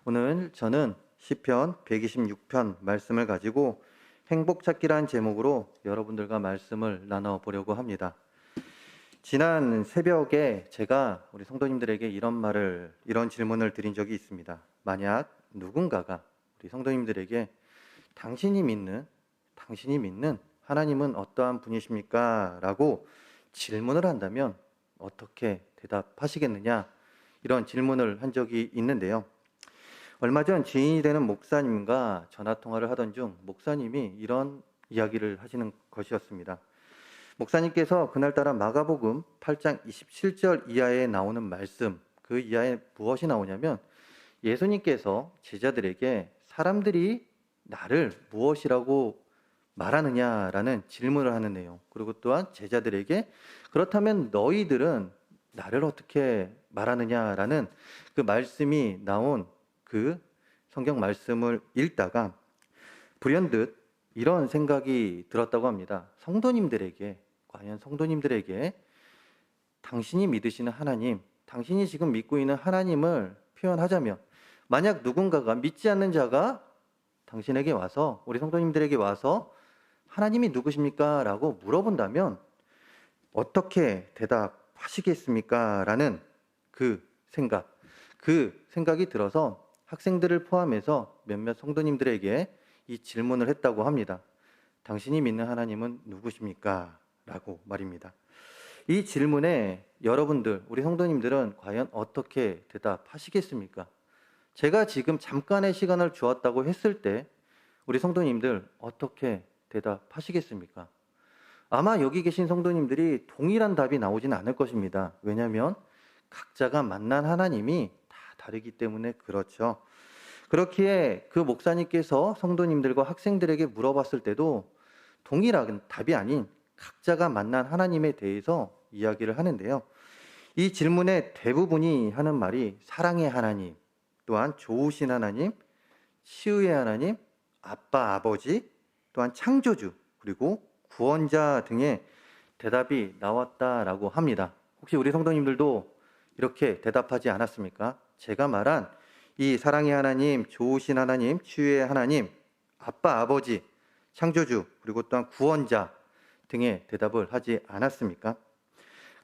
오늘 저는 시편 126편 말씀을 가지고 행복 찾기란 제목으로 여러분들과 말씀을 나눠보려고 합니다. 지난 새벽에 제가 우리 성도님들에게 이런 질문을 드린 적이 있습니다. 만약 누군가가 우리 성도님들에게 당신이 믿는 하나님은 어떠한 분이십니까? 라고 질문을 한다면 어떻게 대답하시겠느냐? 이런 질문을 한 적이 있는데요. 얼마 전 지인이 되는 목사님과 전화통화를 하던 중 목사님이 이런 이야기를 하시는 것이었습니다. 목사님께서 그날따라 마가복음 8장 27절 이하에 나오는 말씀, 그 이하에 무엇이 나오냐면 예수님께서 제자들에게 사람들이 나를 무엇이라고 말하느냐라는 질문을 하는 내용, 그리고 또한 제자들에게 그렇다면 너희들은 나를 어떻게 말하느냐라는 그 말씀이 나온 그 성경 말씀을 읽다가 불현듯 이런 생각이 들었다고 합니다. 과연 성도님들에게 당신이 믿으시는 하나님, 당신이 지금 믿고 있는 하나님을 표현하자면, 만약 누군가가 믿지 않는 자가 당신에게 와서, 우리 성도님들에게 와서 하나님이 누구십니까? 라고 물어본다면 어떻게 대답하시겠습니까? 라는 그 생각이 들어서 학생들을 포함해서 몇몇 성도님들에게 이 질문을 했다고 합니다. 당신이 믿는 하나님은 누구십니까? 라고 말입니다. 이 질문에 여러분들, 우리 성도님들은 과연 어떻게 대답하시겠습니까? 제가 지금 잠깐의 시간을 주었다고 했을 때 우리 성도님들 어떻게 대답하시겠습니까? 아마 여기 계신 성도님들이 동일한 답이 나오지는 않을 것입니다. 왜냐하면 각자가 만난 하나님이 다 다르기 때문에 그렇죠. 그렇기에 그 목사님께서 성도님들과 학생들에게 물어봤을 때도 동일한 답이 아닌 각자가 만난 하나님에 대해서 이야기를 하는데요. 이 질문의 대부분이 하는 말이 사랑의 하나님, 또한 좋으신 하나님, 치유의 하나님, 아빠, 아버지, 또한 창조주, 그리고 구원자 등의 대답이 나왔다라고 합니다. 혹시 우리 성도님들도 이렇게 대답하지 않았습니까? 제가 말한 이 사랑의 하나님, 좋으신 하나님, 치유의 하나님, 아빠, 아버지, 창조주, 그리고 또한 구원자 등의 대답을 하지 않았습니까?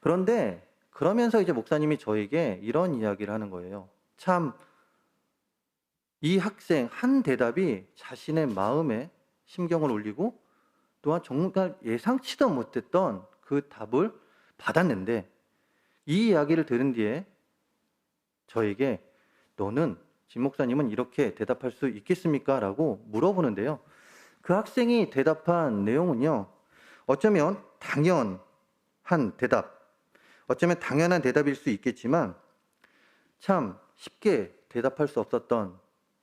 그런데 그러면서 이제 목사님이 저에게 이런 이야기를 하는 거예요. 참, 이 학생 한 대답이 자신의 마음에 심경을 울리고 또한 정말 예상치도 못했던 그 답을 받았는데, 이 이야기를 들은 뒤에 저에게 너는 진 목사님은 이렇게 대답할 수 있겠습니까? 라고 물어보는데요. 그 학생이 대답한 내용은요, 어쩌면 당연한 대답일 수 있겠지만 참 쉽게 대답할 수 없었던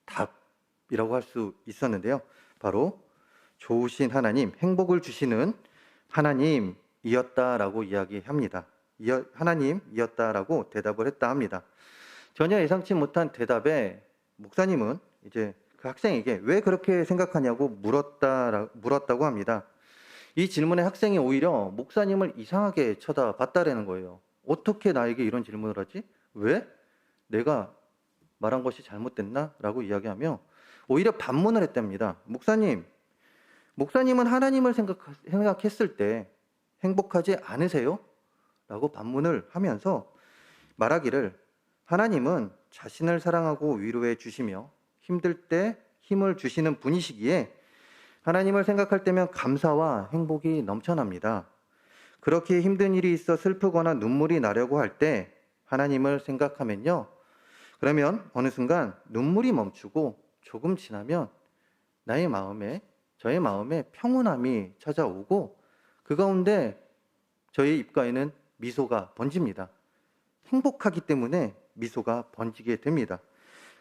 답이라고 할 수 있었는데요. 바로 좋으신 하나님, 행복을 주시는 하나님이었다라고 이야기합니다. 하나님이었다라고 대답을 했다 합니다. 전혀 예상치 못한 대답에 목사님은 이제 그 학생에게 왜 그렇게 생각하냐고 물었다고 합니다. 이 질문에 학생이 오히려 목사님을 이상하게 쳐다봤다라는 거예요. 어떻게 나에게 이런 질문을 하지? 왜? 내가 말한 것이 잘못됐나? 라고 이야기하며 오히려 반문을 했답니다. 목사님은 하나님을 생각했을 때 행복하지 않으세요? 라고 반문을 하면서 말하기를, 하나님은 자신을 사랑하고 위로해 주시며 힘들 때 힘을 주시는 분이시기에 하나님을 생각할 때면 감사와 행복이 넘쳐납니다. 그렇게 힘든 일이 있어 슬프거나 눈물이 나려고 할 때 하나님을 생각하면요, 그러면 어느 순간 눈물이 멈추고 조금 지나면 저의 마음에 평온함이 찾아오고 그 가운데 저의 입가에는 미소가 번집니다. 행복하기 때문에 미소가 번지게 됩니다.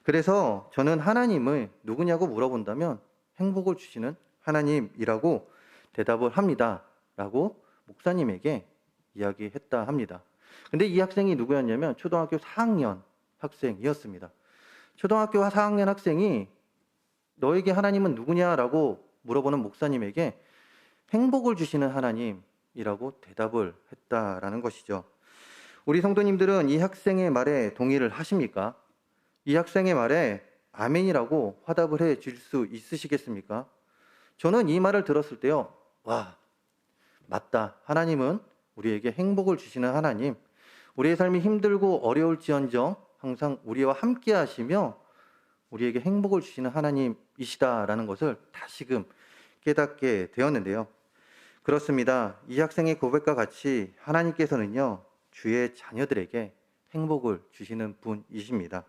그래서 저는 하나님을 누구냐고 물어본다면 행복을 주시는 하나님이라고 대답을 합니다. 라고 목사님에게 이야기했다 합니다. 근데 이 학생이 누구였냐면 초등학교 4학년 학생이었습니다. 초등학교 4학년 학생이 너에게 하나님은 누구냐라고 물어보는 목사님에게 행복을 주시는 하나님이라고 대답을 했다라는 것이죠. 우리 성도님들은 이 학생의 말에 동의를 하십니까? 이 학생의 말에 아멘이라고 화답을 해 줄 수 있으시겠습니까? 저는 이 말을 들었을 때요, 와, 맞다. 하나님은 우리에게 행복을 주시는 하나님, 우리의 삶이 힘들고 어려울지언정 항상 우리와 함께 하시며 우리에게 행복을 주시는 하나님이시다라는 것을 다시금 깨닫게 되었는데요. 그렇습니다. 이 학생의 고백과 같이 하나님께서는요, 주의 자녀들에게 행복을 주시는 분이십니다.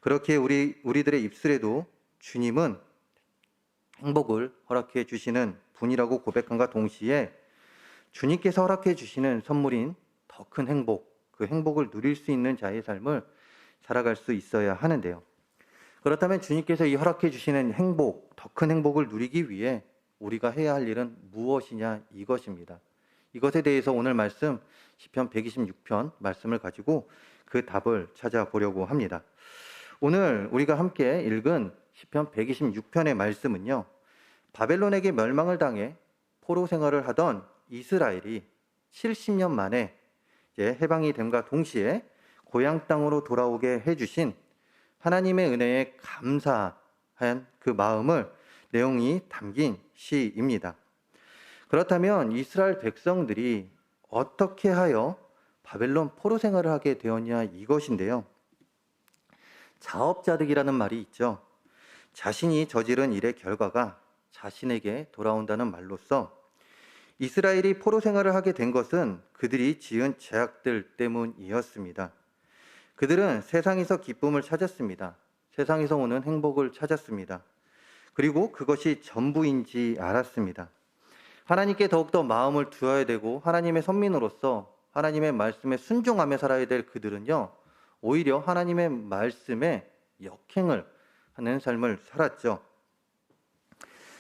그렇게 우리들의 입술에도 주님은 행복을 허락해 주시는 분이라고 고백함과 동시에 주님께서 허락해 주시는 선물인 더 큰 행복, 그 행복을 누릴 수 있는 자의 삶을 살아갈 수 있어야 하는데요. 그렇다면 주님께서 이 허락해 주시는 행복, 더 큰 행복을 누리기 위해 우리가 해야 할 일은 무엇이냐 이것입니다. 이것에 대해서 오늘 말씀 시편 126편 말씀을 가지고 그 답을 찾아보려고 합니다. 오늘 우리가 함께 읽은 시편 126편의 말씀은요, 바벨론에게 멸망을 당해 포로 생활을 하던 이스라엘이 70년 만에 이제 해방이 됨과 동시에 고향 땅으로 돌아오게 해주신 하나님의 은혜에 감사한 그 마음을 내용이 담긴 시입니다. 그렇다면 이스라엘 백성들이 어떻게 하여 바벨론 포로 생활을 하게 되었냐 이것인데요. 자업자득이라는 말이 있죠. 자신이 저지른 일의 결과가 자신에게 돌아온다는 말로써 이스라엘이 포로 생활을 하게 된 것은 그들이 지은 죄악들 때문이었습니다. 그들은 세상에서 기쁨을 찾았습니다. 세상에서 오는 행복을 찾았습니다. 그리고 그것이 전부인지 알았습니다. 하나님께 더욱더 마음을 두어야 되고 하나님의 선민으로서 하나님의 말씀에 순종하며 살아야 될 그들은요, 오히려 하나님의 말씀에 역행을 하는 삶을 살았죠.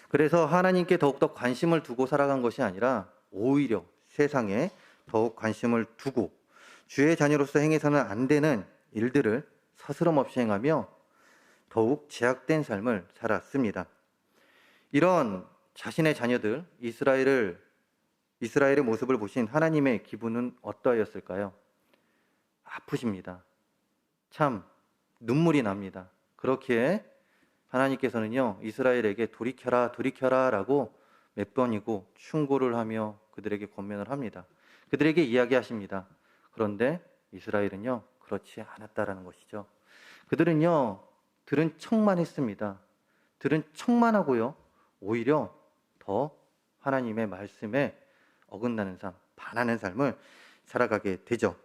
그래서 하나님께 더욱더 관심을 두고 살아간 것이 아니라 오히려 세상에 더욱 관심을 두고 주의 자녀로서 행해서는 안 되는 일들을 서스럼 없이 행하며 더욱 제약된 삶을 살았습니다. 이런 자신의 자녀들, 이스라엘의 모습을 보신 하나님의 기분은 어떠하였을까요? 아프십니다. 참 눈물이 납니다. 그렇기에 하나님께서는요, 이스라엘에게 돌이켜라 라고 몇 번이고 충고를 하며 그들에게 권면을 합니다. 그들에게 이야기하십니다. 그런데 이스라엘은요, 그렇지 않았다라는 것이죠. 그들은요, 들은 척만 했습니다. 들은 척만 하고요, 오히려 더 하나님의 말씀에 어긋나는 삶, 반하는 삶을 살아가게 되죠.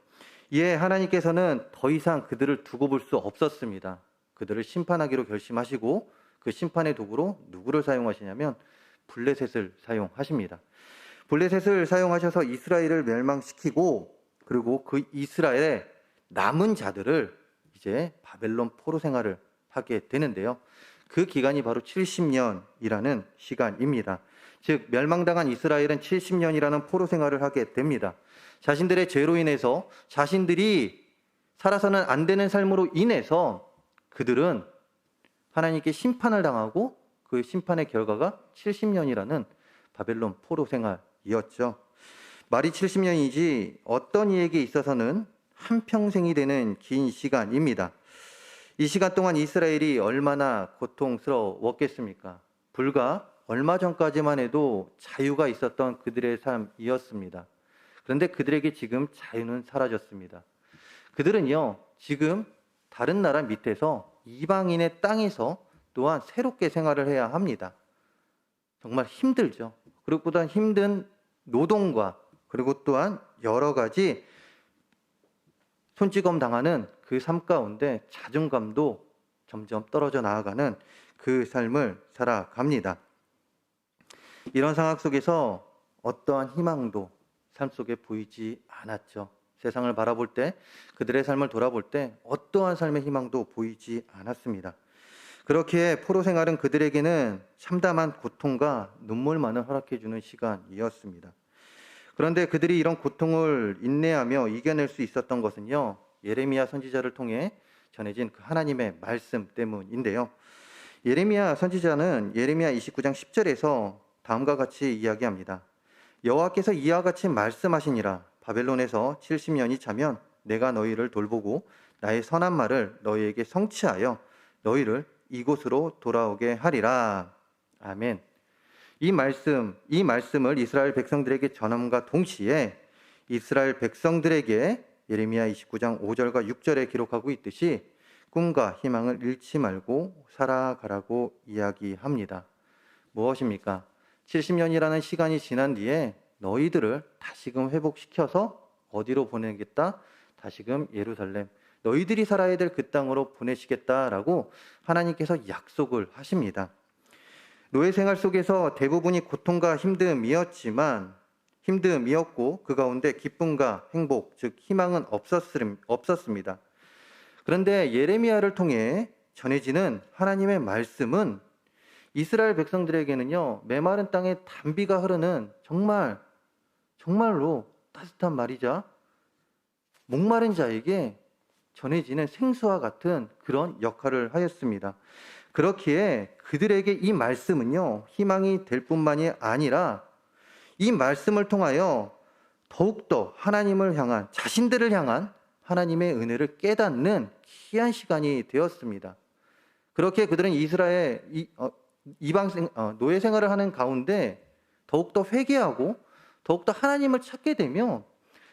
이에 하나님께서는 더 이상 그들을 두고 볼 수 없었습니다. 그들을 심판하기로 결심하시고 그 심판의 도구로 누구를 사용하시냐면 블레셋을 사용하십니다. 블레셋을 사용하셔서 이스라엘을 멸망시키고 그리고 그 이스라엘의 남은 자들을 이제 바벨론 포로 생활을 하게 되는데요. 그 기간이 바로 70년이라는 시간입니다. 즉 멸망당한 이스라엘은 70년이라는 포로 생활을 하게 됩니다. 자신들의 죄로 인해서 자신들이 살아서는 안 되는 삶으로 인해서 그들은 하나님께 심판을 당하고 그 심판의 결과가 70년이라는 바벨론 포로 생활이었죠. 말이 70년이지 어떤 이에게 있어서는 한평생이 되는 긴 시간입니다. 이 시간 동안 이스라엘이 얼마나 고통스러웠겠습니까? 불과 얼마 전까지만 해도 자유가 있었던 그들의 삶이었습니다. 그런데 그들에게 지금 자유는 사라졌습니다. 그들은요, 지금 다른 나라 밑에서 이방인의 땅에서 또한 새롭게 생활을 해야 합니다. 정말 힘들죠. 그리고 또한 힘든 노동과 그리고 또한 여러 가지 손찌검 당하는 그 삶 가운데 자존감도 점점 떨어져 나아가는 그 삶을 살아갑니다. 이런 상황 속에서 어떠한 희망도 삶 속에 보이지 않았죠. 세상을 바라볼 때, 그들의 삶을 돌아볼 때 어떠한 삶의 희망도 보이지 않았습니다. 그렇게 포로 생활은 그들에게는 참담한 고통과 눈물만을 허락해주는 시간이었습니다. 그런데 그들이 이런 고통을 인내하며 이겨낼 수 있었던 것은요, 예레미야 선지자를 통해 전해진 그 하나님의 말씀 때문인데요. 예레미야 선지자는 예레미야 29장 10절에서 다음과 같이 이야기합니다. 여호와께서 이와 같이 말씀하시니라. 바벨론에서 70년이 차면 내가 너희를 돌보고 나의 선한 말을 너희에게 성취하여 너희를 이곳으로 돌아오게 하리라. 아멘. 이 말씀을 이스라엘 백성들에게 전함과 동시에 이스라엘 백성들에게 예레미야 29장 5절과 6절에 기록하고 있듯이 꿈과 희망을 잃지 말고 살아가라고 이야기합니다. 무엇입니까? 70년이라는 시간이 지난 뒤에 너희들을 다시금 회복시켜서 어디로 보내겠다? 다시금 예루살렘, 너희들이 살아야 될 그 땅으로 보내시겠다라고 하나님께서 약속을 하십니다. 노예 생활 속에서 대부분이 고통과 힘듦이었고 그 가운데 기쁨과 행복, 즉 희망은 없었습니다. 그런데 예레미야를 통해 전해지는 하나님의 말씀은 이스라엘 백성들에게는요, 메마른 땅에 단비가 흐르는 정말로 따뜻한 말이자 목마른 자에게 전해지는 생수와 같은 그런 역할을 하였습니다. 그렇기에 그들에게 이 말씀은요, 희망이 될 뿐만이 아니라 이 말씀을 통하여 더욱더 자신들을 향한 하나님의 은혜를 깨닫는 귀한 시간이 되었습니다. 그렇게 그들은 이스라엘 노예 생활을 하는 가운데 더욱더 회개하고 더욱더 하나님을 찾게 되며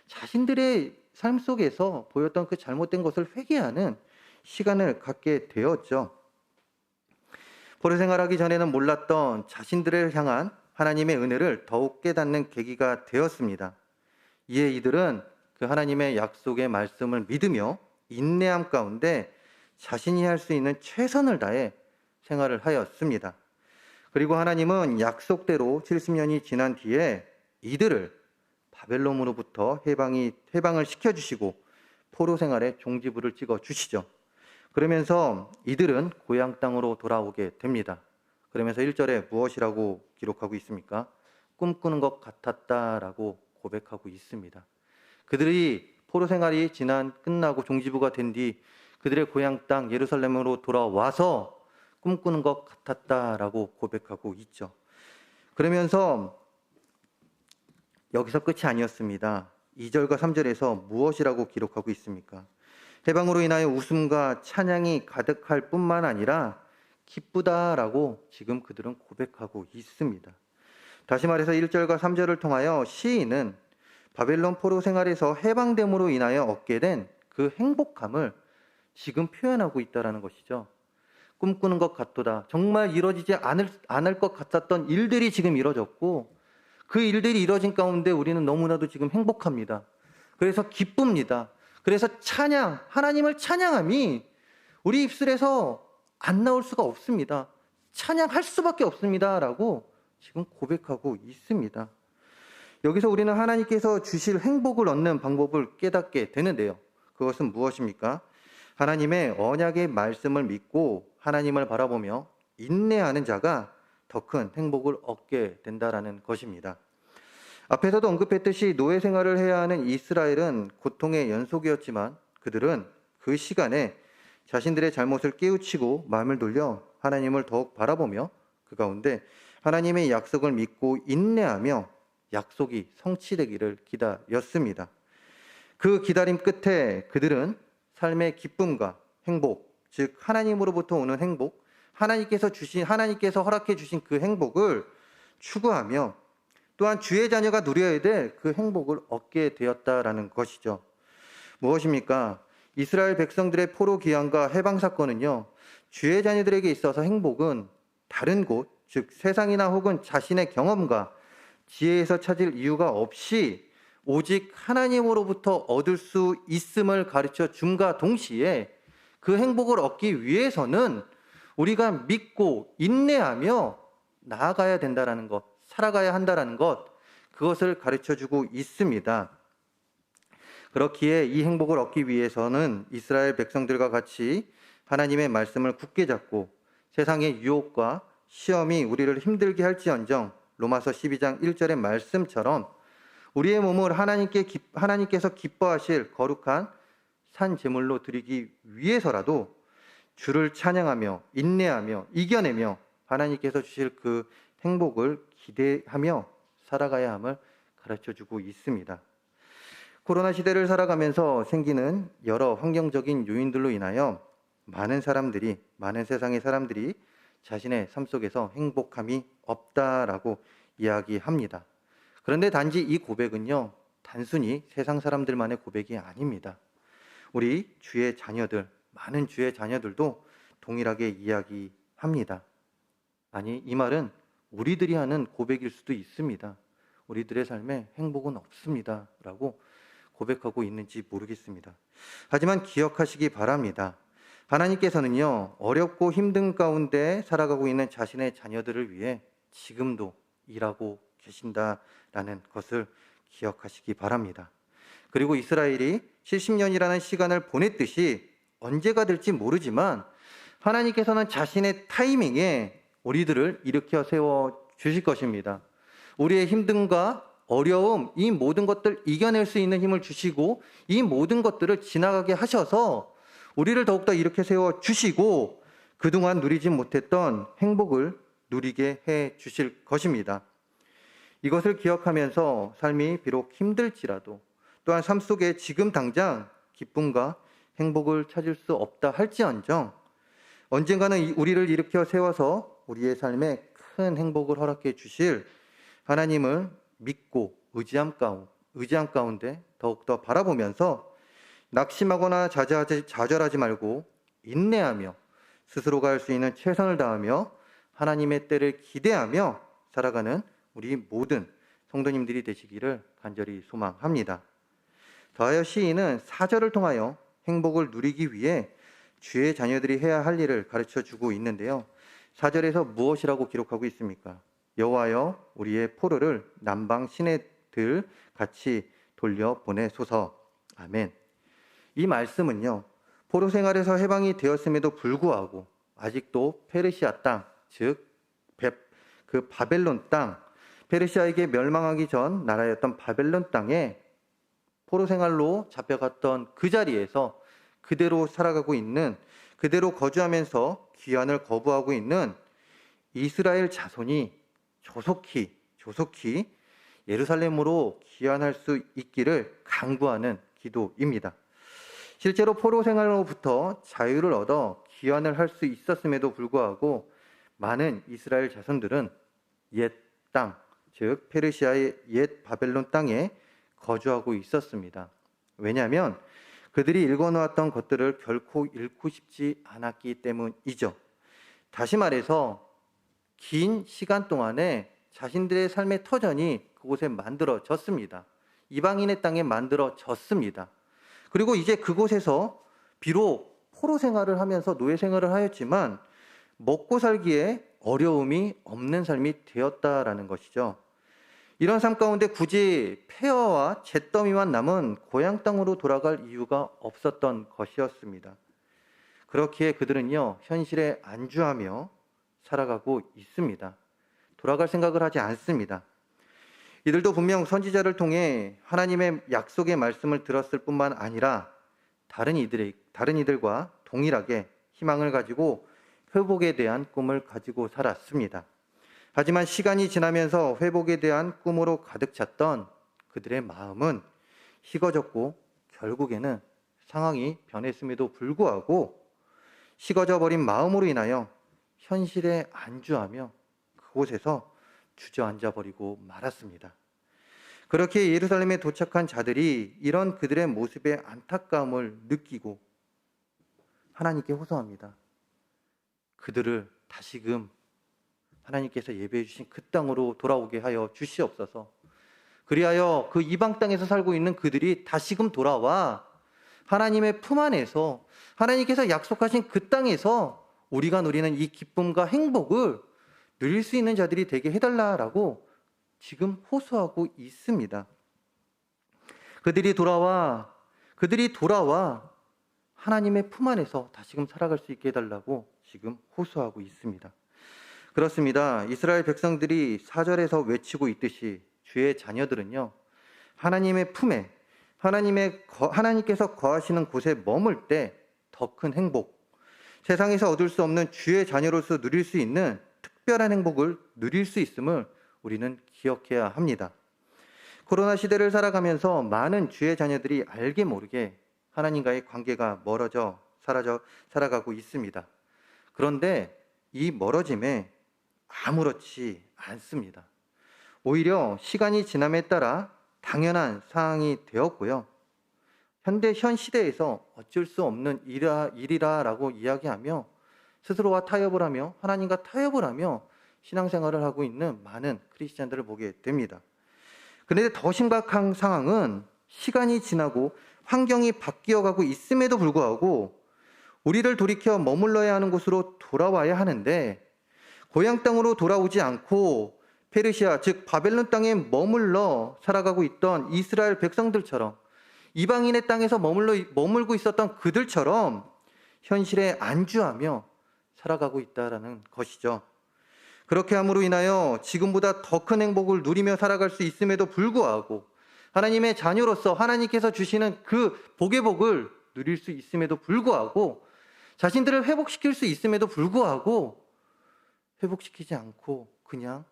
자신들의 삶 속에서 보였던 그 잘못된 것을 회개하는 시간을 갖게 되었죠. 포로 생활하기 전에는 몰랐던 자신들을 향한 하나님의 은혜를 더욱 깨닫는 계기가 되었습니다. 이에 이들은 그 하나님의 약속의 말씀을 믿으며 인내함 가운데 자신이 할 수 있는 최선을 다해 생활을 하였습니다. 그리고 하나님은 약속대로 70년이 지난 뒤에 이들을 바벨론으로부터 해방을 시켜주시고 포로 생활에 종지부를 찍어주시죠. 그러면서 이들은 고향 땅으로 돌아오게 됩니다. 그러면서 1절에 무엇이라고 기록하고 있습니까? 꿈꾸는 것 같았다라고 고백하고 있습니다. 그들이 포로 생활이 끝나고 종지부가 된 뒤 그들의 고향 땅 예루살렘으로 돌아와서 꿈꾸는 것 같았다라고 고백하고 있죠. 그러면서 여기서 끝이 아니었습니다. 2절과 3절에서 무엇이라고 기록하고 있습니까? 해방으로 인하여 웃음과 찬양이 가득할 뿐만 아니라 기쁘다라고 지금 그들은 고백하고 있습니다. 다시 말해서 1절과 3절을 통하여 시인은 바벨론 포로 생활에서 해방됨으로 인하여 얻게 된 그 행복함을 지금 표현하고 있다는 것이죠. 꿈꾸는 것 같도다. 정말 이루어지지 않을 것 같았던 일들이 지금 이루어졌고 그 일들이 이루어진 가운데 우리는 너무나도 지금 행복합니다. 그래서 기쁩니다. 그래서 하나님을 찬양함이 우리 입술에서 안 나올 수가 없습니다. 찬양할 수밖에 없습니다라고 지금 고백하고 있습니다. 여기서 우리는 하나님께서 주실 행복을 얻는 방법을 깨닫게 되는데요. 그것은 무엇입니까? 하나님의 언약의 말씀을 믿고 하나님을 바라보며 인내하는 자가 더 큰 행복을 얻게 된다라는 것입니다. 앞에서도 언급했듯이 노예 생활을 해야 하는 이스라엘은 고통의 연속이었지만 그들은 그 시간에 자신들의 잘못을 깨우치고 마음을 돌려 하나님을 더욱 바라보며 그 가운데 하나님의 약속을 믿고 인내하며 약속이 성취되기를 기다렸습니다. 그 기다림 끝에 그들은 삶의 기쁨과 행복, 즉 하나님으로부터 오는 행복, 하나님께서 허락해 주신 그 행복을 추구하며 또한 주의 자녀가 누려야 될 그 행복을 얻게 되었다라는 것이죠. 무엇입니까? 이스라엘 백성들의 포로 귀환과 해방 사건은요, 주의 자녀들에게 있어서 행복은 다른 곳, 즉 세상이나 혹은 자신의 경험과 지혜에서 찾을 이유가 없이 오직 하나님으로부터 얻을 수 있음을 가르쳐 줌과 동시에 그 행복을 얻기 위해서는 우리가 믿고 인내하며 나아가야 된다라는 것, 살아가야 한다라는 것, 그것을 가르쳐주고 있습니다. 그렇기에 이 행복을 얻기 위해서는 이스라엘 백성들과 같이 하나님의 말씀을 굳게 잡고 세상의 유혹과 시험이 우리를 힘들게 할지언정 로마서 12장 1절의 말씀처럼 우리의 몸을 하나님께서 기뻐하실 거룩한 산 제물로 드리기 위해서라도 주를 찬양하며 인내하며 이겨내며 하나님께서 주실 그 행복을 기대하며 살아가야 함을 가르쳐주고 있습니다. 코로나 시대를 살아가면서 생기는 여러 환경적인 요인들로 인하여 많은 세상의 사람들이 자신의 삶 속에서 행복함이 없다라고 이야기합니다. 그런데 단지 이 고백은요, 단순히 세상 사람들만의 고백이 아닙니다. 우리 주의 자녀들, 많은 주의 자녀들도 동일하게 이야기합니다. 아니, 이 말은 우리들이 하는 고백일 수도 있습니다. 우리들의 삶에 행복은 없습니다. 라고 고백하고 있는지 모르겠습니다. 하지만 기억하시기 바랍니다. 하나님께서는요, 어렵고 힘든 가운데 살아가고 있는 자신의 자녀들을 위해 지금도 일하고 계신다라는 것을 기억하시기 바랍니다. 그리고 이스라엘이 70년이라는 시간을 보냈듯이 언제가 될지 모르지만 하나님께서는 자신의 타이밍에 우리들을 일으켜 세워 주실 것입니다. 우리의 힘듦과 어려움, 이 모든 것들 이겨낼 수 있는 힘을 주시고 이 모든 것들을 지나가게 하셔서 우리를 더욱더 일으켜 세워 주시고 그동안 누리지 못했던 행복을 누리게 해 주실 것입니다. 이것을 기억하면서 삶이 비록 힘들지라도 또한 삶 속에 지금 당장 기쁨과 행복을 찾을 수 없다 할지언정 언젠가는 우리를 일으켜 세워서 우리의 삶에 큰 행복을 허락해 주실 하나님을 믿고 의지함 가운데 더욱더 바라보면서 낙심하거나 좌절하지 말고 인내하며 스스로가 할 수 있는 최선을 다하며 하나님의 때를 기대하며 살아가는 우리 모든 성도님들이 되시기를 간절히 소망합니다. 더하여 시인은 사절을 통하여 행복을 누리기 위해 주의 자녀들이 해야 할 일을 가르쳐주고 있는데요. 4절에서 무엇이라고 기록하고 있습니까? 여호와여 우리의 포로를 남방 시내들 같이 돌려보내소서. 아멘. 이 말씀은요, 포로 생활에서 해방이 되었음에도 불구하고 아직도 페르시아 땅, 즉 그 바벨론 땅, 페르시아에게 멸망하기 전 나라였던 바벨론 땅에 포로 생활로 잡혀갔던 그 자리에서 그대로 살아가고 있는, 그대로 거주하면서 귀환을 거부하고 있는 이스라엘 자손이 조속히 예루살렘으로 귀환할 수 있기를 간구하는 기도입니다. 실제로 포로 생활로부터 자유를 얻어 귀환을 할 수 있었음에도 불구하고 많은 이스라엘 자손들은 옛 땅, 즉 페르시아의 옛 바벨론 땅에 거주하고 있었습니다. 왜냐하면 그들이 읽어놓았던 것들을 결코 잃고 싶지 않았기 때문이죠. 다시 말해서 긴 시간 동안에 자신들의 삶의 터전이 그곳에 만들어졌습니다. 이방인의 땅에 만들어졌습니다. 그리고 이제 그곳에서 비록 포로 생활을 하면서 노예 생활을 하였지만 먹고 살기에 어려움이 없는 삶이 되었다라는 것이죠. 이런 삶 가운데 굳이 폐허와 잿더미만 남은 고향 땅으로 돌아갈 이유가 없었던 것이었습니다. 그렇기에 그들은요, 현실에 안주하며 살아가고 있습니다. 돌아갈 생각을 하지 않습니다. 이들도 분명 선지자를 통해 하나님의 약속의 말씀을 들었을 뿐만 아니라 다른 이들과 동일하게 희망을 가지고 회복에 대한 꿈을 가지고 살았습니다. 하지만 시간이 지나면서 회복에 대한 꿈으로 가득 찼던 그들의 마음은 식어졌고 결국에는 상황이 변했음에도 불구하고 식어져 버린 마음으로 인하여 현실에 안주하며 그곳에서 주저앉아 버리고 말았습니다. 그렇게 예루살렘에 도착한 자들이 이런 그들의 모습에 안타까움을 느끼고 하나님께 호소합니다. 그들을 다시금 하나님께서 예배해 주신 그 땅으로 돌아오게 하여 주시옵소서. 그리하여 그 이방 땅에서 살고 있는 그들이 다시금 돌아와 하나님의 품 안에서 하나님께서 약속하신 그 땅에서 우리가 누리는 이 기쁨과 행복을 누릴 수 있는 자들이 되게 해달라라고 지금 호소하고 있습니다. 그들이 돌아와 하나님의 품 안에서 다시금 살아갈 수 있게 해달라고 지금 호소하고 있습니다. 그렇습니다. 이스라엘 백성들이 4절에서 외치고 있듯이 주의 자녀들은요, 하나님의 품에 하나님께서 거하시는 곳에 머물 때 더 큰 행복, 세상에서 얻을 수 없는 주의 자녀로서 누릴 수 있는 특별한 행복을 누릴 수 있음을 우리는 기억해야 합니다. 코로나 시대를 살아가면서 많은 주의 자녀들이 알게 모르게 하나님과의 관계가 멀어져 살아가고 있습니다. 그런데 이 멀어짐에 아무렇지 않습니다. 오히려 시간이 지남에 따라 당연한 사항이 되었고요. 현 시대에서 어쩔 수 없는 일이라라고 이야기하며 스스로와 타협을 하며 하나님과 타협을 하며 신앙생활을 하고 있는 많은 크리스찬들을 보게 됩니다. 그런데 더 심각한 상황은 시간이 지나고 환경이 바뀌어가고 있음에도 불구하고 우리를 돌이켜 머물러야 하는 곳으로 돌아와야 하는데 고향 땅으로 돌아오지 않고 페르시아 즉 바벨론 땅에 머물러 살아가고 있던 이스라엘 백성들처럼 이방인의 땅에서 머물고 있었던 그들처럼 현실에 안주하며 살아가고 있다라는 것이죠. 그렇게 함으로 인하여 지금보다 더 큰 행복을 누리며 살아갈 수 있음에도 불구하고 하나님의 자녀로서 하나님께서 주시는 그 복의 복을 누릴 수 있음에도 불구하고 자신들을 회복시킬 수 있음에도 불구하고 회복시키지 않고 그냥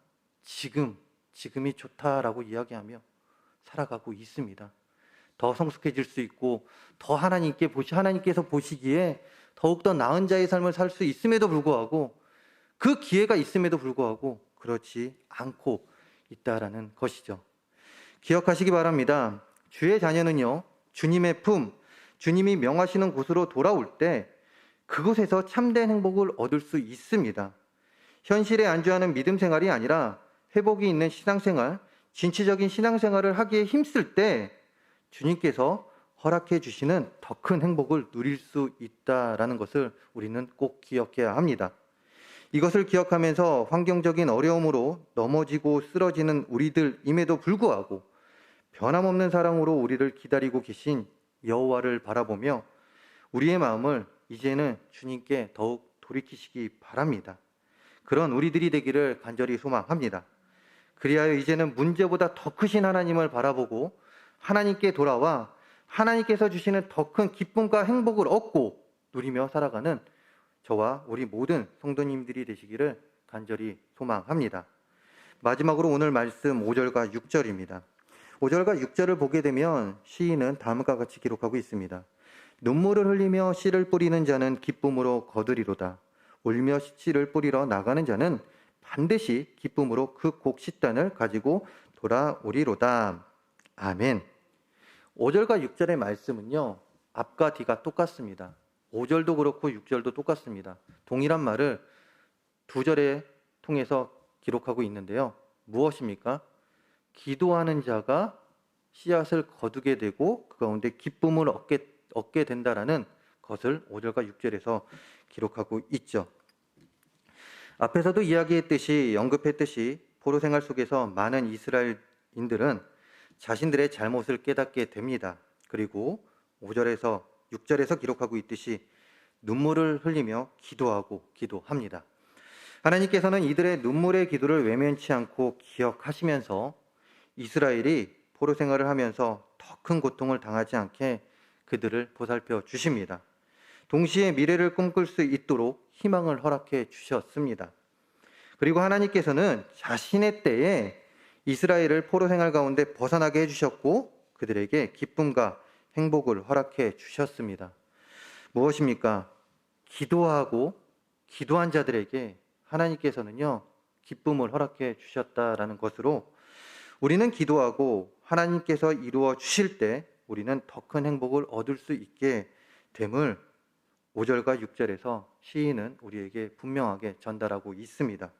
지금이 좋다라고 이야기하며 살아가고 있습니다. 더 성숙해질 수 있고 더 하나님께서 보시기에 더욱더 나은 자의 삶을 살 수 있음에도 불구하고 그 기회가 있음에도 불구하고 그렇지 않고 있다라는 것이죠. 기억하시기 바랍니다. 주의 자녀는요, 주님의 품, 주님이 명하시는 곳으로 돌아올 때 그곳에서 참된 행복을 얻을 수 있습니다. 현실에 안주하는 믿음 생활이 아니라 회복이 있는 신앙생활, 진취적인 신앙생활을 하기에 힘쓸 때 주님께서 허락해 주시는 더 큰 행복을 누릴 수 있다라는 것을 우리는 꼭 기억해야 합니다. 이것을 기억하면서 환경적인 어려움으로 넘어지고 쓰러지는 우리들임에도 불구하고 변함없는 사랑으로 우리를 기다리고 계신 여호와를 바라보며 우리의 마음을 이제는 주님께 더욱 돌이키시기 바랍니다. 그런 우리들이 되기를 간절히 소망합니다. 그리하여 이제는 문제보다 더 크신 하나님을 바라보고 하나님께 돌아와 하나님께서 주시는 더 큰 기쁨과 행복을 얻고 누리며 살아가는 저와 우리 모든 성도님들이 되시기를 간절히 소망합니다. 마지막으로 오늘 말씀 5절과 6절입니다. 5절과 6절을 보게 되면 시인은 다음과 같이 기록하고 있습니다. 눈물을 흘리며 씨를 뿌리는 자는 기쁨으로 거두리로다. 울며 씨를 뿌리러 나가는 자는 반드시 기쁨으로 그 곡식단을 가지고 돌아오리로다. 아멘. 5절과 6절의 말씀은요, 앞과 뒤가 똑같습니다. 5절도 그렇고 6절도 똑같습니다. 동일한 말을 두 절에 통해서 기록하고 있는데요. 무엇입니까? 기도하는 자가 씨앗을 거두게 되고 그 가운데 기쁨을 얻게 된다라는 것을 5절과 6절에서 기록하고 있죠. 앞에서도 이야기했듯이 언급했듯이 포로 생활 속에서 많은 이스라엘인들은 자신들의 잘못을 깨닫게 됩니다. 그리고 5절에서 6절에서 기록하고 있듯이 눈물을 흘리며 기도합니다. 하나님께서는 이들의 눈물의 기도를 외면치 않고 기억하시면서 이스라엘이 포로 생활을 하면서 더 큰 고통을 당하지 않게 그들을 보살펴 주십니다. 동시에 미래를 꿈꿀 수 있도록 희망을 허락해 주셨습니다. 그리고 하나님께서는 자신의 때에 이스라엘을 포로 생활 가운데 벗어나게 해주셨고 그들에게 기쁨과 행복을 허락해 주셨습니다. 무엇입니까? 기도한 자들에게 하나님께서는요, 기쁨을 허락해 주셨다라는 것으로 우리는 기도하고 하나님께서 이루어 주실 때 우리는 더 큰 행복을 얻을 수 있게 됨을 5절과 6절에서 시인은 우리에게 분명하게 전달하고 있습니다.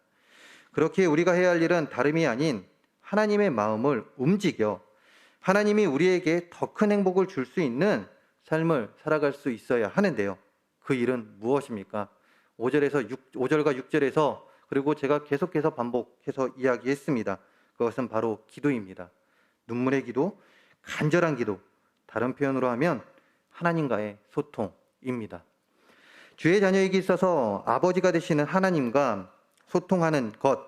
그렇게 우리가 해야 할 일은 다름이 아닌 하나님의 마음을 움직여 하나님이 우리에게 더 큰 행복을 줄 수 있는 삶을 살아갈 수 있어야 하는데요. 그 일은 무엇입니까? 5절과 6절에서 그리고 제가 계속해서 반복해서 이야기했습니다. 그것은 바로 기도입니다. 눈물의 기도, 간절한 기도, 다른 표현으로 하면 하나님과의 소통입니다. 주의 자녀에게 있어서 아버지가 되시는 하나님과 소통하는 것,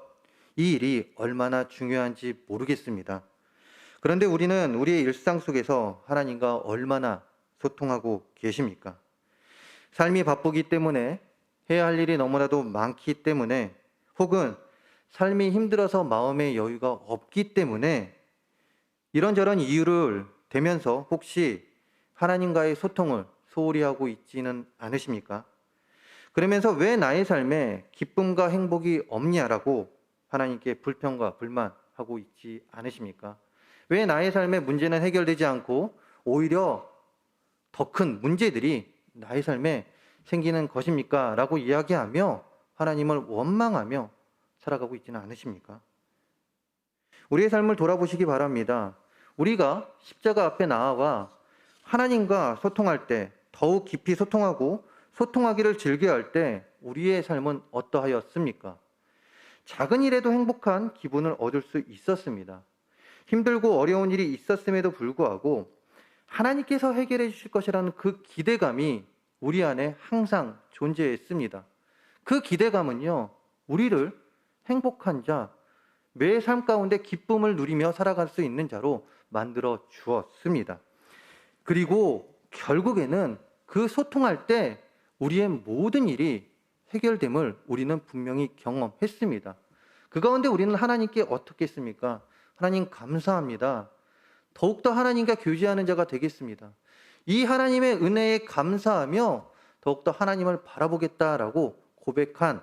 이 일이 얼마나 중요한지 모르겠습니다. 그런데 우리는 우리의 일상 속에서 하나님과 얼마나 소통하고 계십니까? 삶이 바쁘기 때문에 해야 할 일이 너무나도 많기 때문에 혹은 삶이 힘들어서 마음의 여유가 없기 때문에 이런저런 이유를 대면서 혹시 하나님과의 소홀히 하고 있지는 않으십니까? 그러면서 왜 나의 삶에 기쁨과 행복이 없냐라고 하나님께 불평과 불만하고 있지 않으십니까? 왜 나의 삶의 문제는 해결되지 않고 오히려 더 큰 문제들이 나의 삶에 생기는 것입니까? 라고 이야기하며 하나님을 원망하며 살아가고 있지는 않으십니까? 우리의 삶을 돌아보시기 바랍니다. 우리가 십자가 앞에 나와 하나님과 소통할 때, 더욱 깊이 소통하고 소통하기를 즐겨할 때 우리의 삶은 어떠하였습니까? 작은 일에도 행복한 기분을 얻을 수 있었습니다. 힘들고 어려운 일이 있었음에도 불구하고 하나님께서 해결해 주실 것이라는 그 기대감이 우리 안에 항상 존재했습니다. 그 기대감은요, 우리를 행복한 자, 매 삶 가운데 기쁨을 누리며 살아갈 수 있는 자로 만들어 주었습니다. 그리고 결국에는 그 소통할 때 우리의 모든 일이 해결됨을 우리는 분명히 경험했습니다. 그 가운데 우리는 하나님께 어떻게 했습니까? 하나님 감사합니다. 더욱더 하나님과 교제하는 자가 되겠습니다. 이 하나님의 은혜에 감사하며 더욱더 하나님을 바라보겠다라고 고백한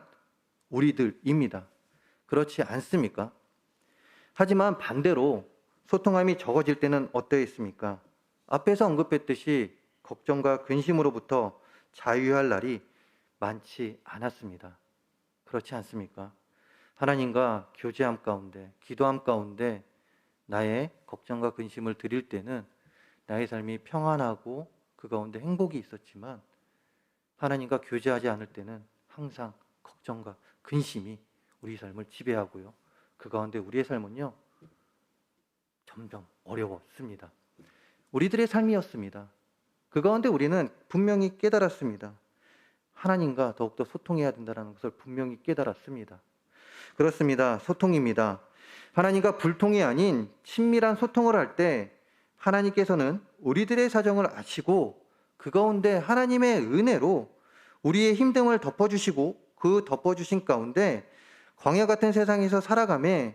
우리들입니다. 그렇지 않습니까? 하지만 반대로 소통함이 적어질 때는 어떠했습니까? 앞에서 언급했듯이 걱정과 근심으로부터 자유할 날이 많지 않았습니다. 그렇지 않습니까? 하나님과 교제함 가운데, 기도함 가운데 나의 걱정과 근심을 드릴 때는 나의 삶이 평안하고 그 가운데 행복이 있었지만 하나님과 교제하지 않을 때는 항상 걱정과 근심이 우리 삶을 지배하고요. 그 가운데 우리의 삶은요, 점점 어려웠습니다. 우리들의 삶이었습니다. 그 가운데 우리는 분명히 깨달았습니다. 하나님과 더욱더 소통해야 된다는 것을 분명히 깨달았습니다. 그렇습니다. 소통입니다. 하나님과 불통이 아닌 친밀한 소통을 할 때 하나님께서는 우리들의 사정을 아시고 그 가운데 하나님의 은혜로 우리의 힘듦을 덮어주시고 그 덮어주신 가운데 광야 같은 세상에서 살아가며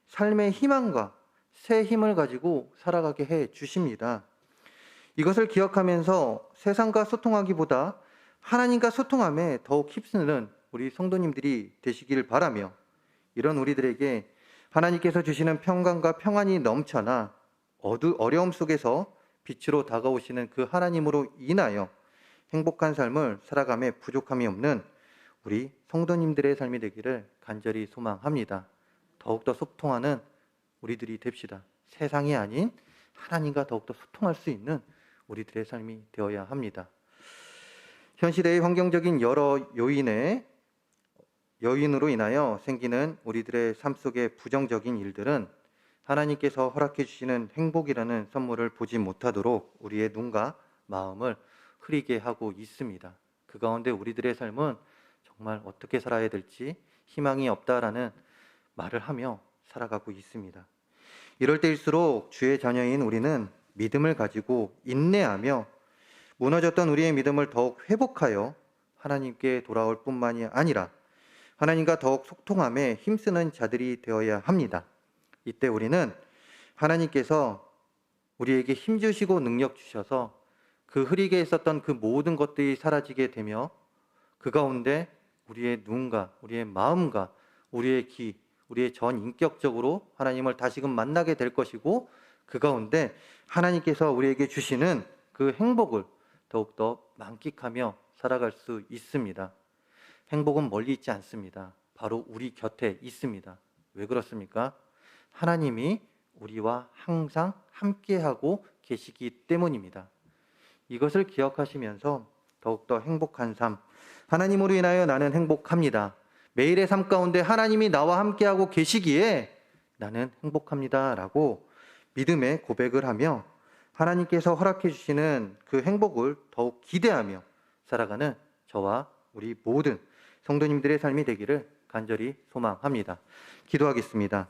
삶의 희망과 새 힘을 가지고 살아가게 해 주십니다. 이것을 기억하면서 세상과 소통하기보다 하나님과 소통함에 더욱 힘쓰는 우리 성도님들이 되시길 바라며 이런 우리들에게 하나님께서 주시는 평강과 평안이 넘쳐나 어려움 속에서 빛으로 다가오시는 그 하나님으로 인하여 행복한 삶을 살아감에 부족함이 없는 우리 성도님들의 삶이 되기를 간절히 소망합니다. 더욱더 소통하는 우리들이 됩시다. 세상이 아닌 하나님과 더욱더 소통할 수 있는 우리들의 삶이 되어야 합니다. 현 시대의 환경적인 여러 요인으로 인하여 생기는 우리들의 삶 속의 부정적인 일들은 하나님께서 허락해 주시는 행복이라는 선물을 보지 못하도록 우리의 눈과 마음을 흐리게 하고 있습니다. 그 가운데 우리들의 삶은 정말 어떻게 살아야 될지 희망이 없다라는 말을 하며 살아가고 있습니다. 이럴 때일수록 주의 자녀인 우리는 믿음을 가지고 인내하며 무너졌던 우리의 믿음을 더욱 회복하여 하나님께 돌아올 뿐만이 아니라 하나님과 더욱 소통함에 힘쓰는 자들이 되어야 합니다. 이때 우리는 하나님께서 우리에게 힘 주시고 능력 주셔서 그 흐리게 있었던 그 모든 것들이 사라지게 되며 그 가운데 우리의 눈과 우리의 마음과 우리의 귀, 우리의 전 인격적으로 하나님을 다시금 만나게 될 것이고 그 가운데 하나님께서 우리에게 주시는 그 행복을 더욱더 만끽하며 살아갈 수 있습니다. 행복은 멀리 있지 않습니다. 바로 우리 곁에 있습니다. 왜 그렇습니까? 하나님이 우리와 항상 함께하고 계시기 때문입니다. 이것을 기억하시면서 더욱더 행복한 삶, 하나님으로 인하여 나는 행복합니다. 매일의 삶 가운데 하나님이 나와 함께하고 계시기에 나는 행복합니다. 라고 믿음의 고백을 하며 하나님께서 허락해 주시는 그 행복을 더욱 기대하며 살아가는 저와 우리 모든 성도님들의 삶이 되기를 간절히 소망합니다. 기도하겠습니다.